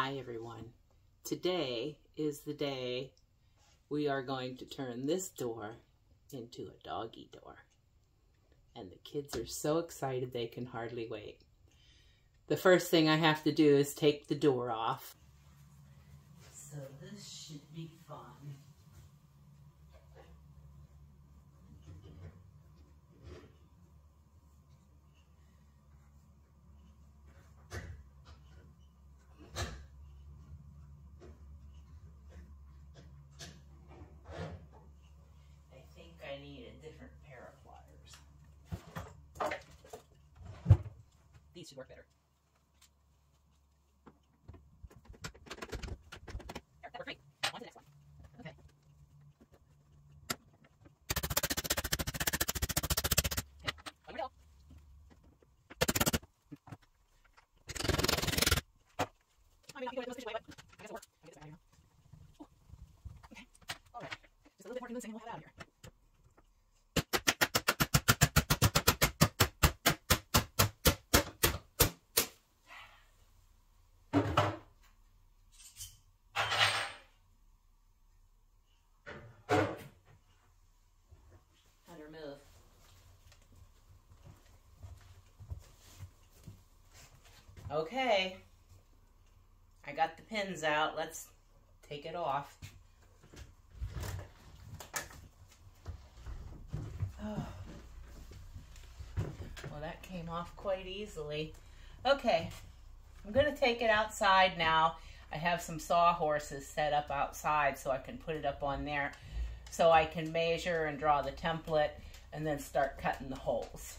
Hi everyone. Today is the day we are going to turn this door into a doggy door. And the kids are so excited they can hardly wait. The first thing I have to do is take the door off. So this should be fun. I need a different pair of pliers. These should work better. There, that worked great. On to the next one. Okay. Okay, one more go. I may not be doing it the most efficient way, but I guess it'll work. I'll get this out of here now. Ooh. Okay, alright. Just a little bit more convincing and we'll have it out of here. Move. Okay, I got the pins out. Let's take it off. Oh. Well, that came off quite easily. Okay, I'm going to take it outside now. I have some sawhorses set up outside so I can put it up on there so I can measure and draw the template and then start cutting the holes.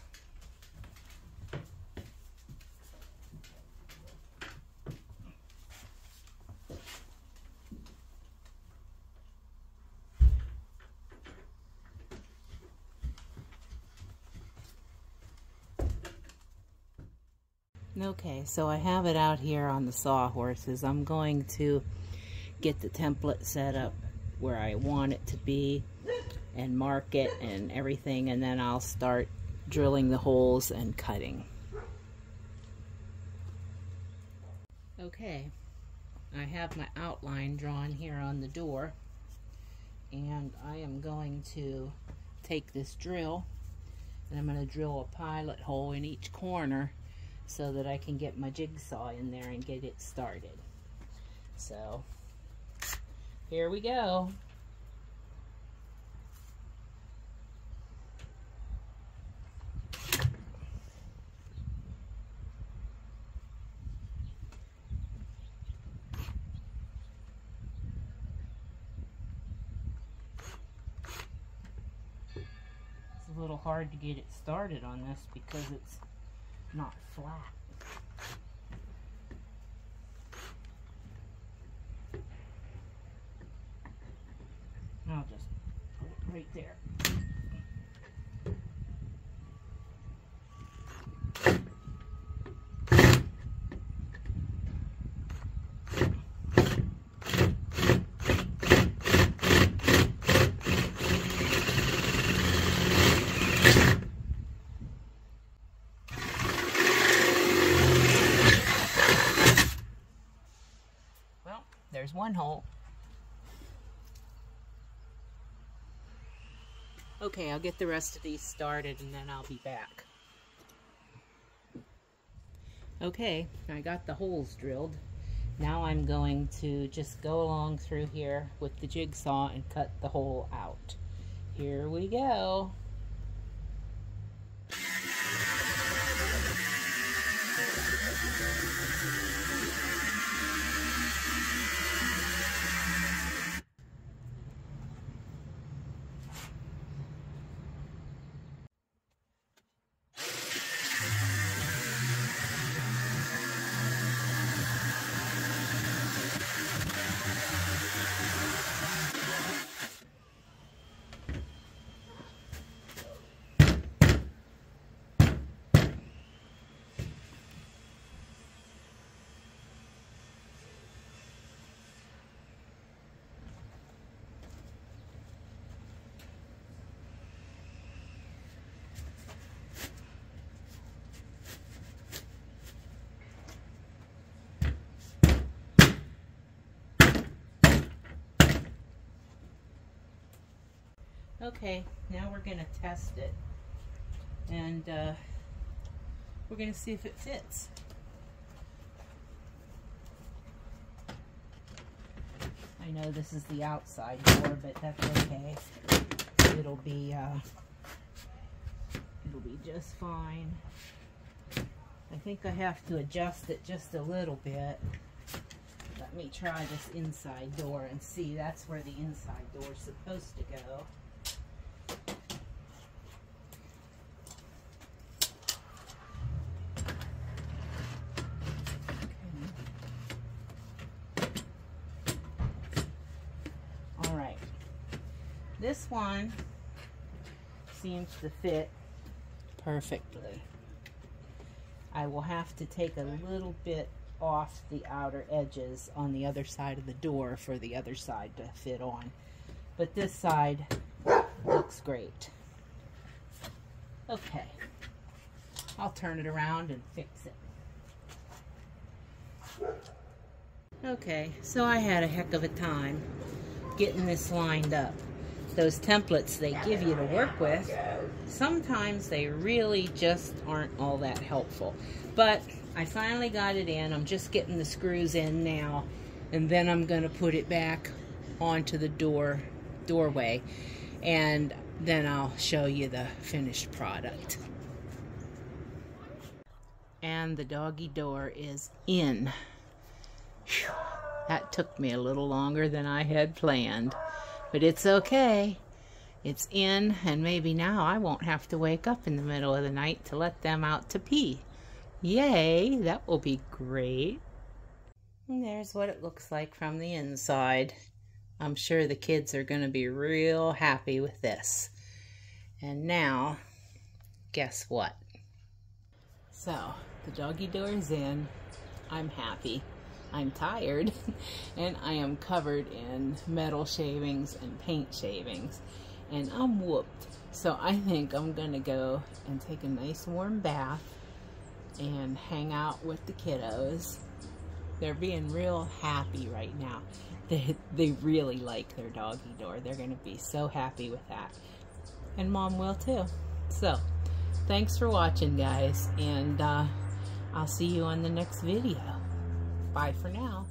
Okay, so I have it out here on the sawhorses. I'm going to get the template set up where I want it to be and mark it and everything, and then I'll start drilling the holes and cutting. Okay, I have my outline drawn here on the door, and I am going to take this drill and I'm going to drill a pilot hole in each corner so that I can get my jigsaw in there and get it started. So here we go. It's a little hard to get it started on this because it's not flat. I'll just put it right there. Well, there's one hole. Okay, I'll get the rest of these started and then I'll be back. Okay, I got the holes drilled. Now I'm going to just go along through here with the jigsaw and cut the hole out. Here we go. Okay, now we're going to test it. And we're going to see if it fits. I know this is the outside door, but that's okay. It'll be just fine. I think I have to adjust it just a little bit. Let me try this inside door and see. That's where the inside door is supposed to go. Okay. All right. This one seems to fit perfectly. I will have to take a little bit off the outer edges on the other side of the door for the other side to fit on. But this side looks great. Okay. I'll turn it around and fix it. Okay, so I had a heck of a time getting this lined up. Those templates they give you to work with, sometimes they really just aren't all that helpful. But I finally got it in. I'm just getting the screws in now, and then I'm going to put it back onto the doorway, and then I'll show you the finished product. And the doggy door is in. Whew. That took me a little longer than I had planned. But it's okay. It's in, and maybe now I won't have to wake up in the middle of the night to let them out to pee. Yay, that will be great. And there's what it looks like from the inside. I'm sure the kids are going to be real happy with this. And now, guess what? So, the doggy door is in. I'm happy. I'm tired, and I am covered in metal shavings and paint shavings, and I'm whooped. So I think I'm gonna go and take a nice warm bath and hang out with the kiddos. They're being real happy right now. They really like their doggy door. They're gonna be so happy with that, and Mom will too. So thanks for watching, guys, and I'll see you on the next video. Bye for now.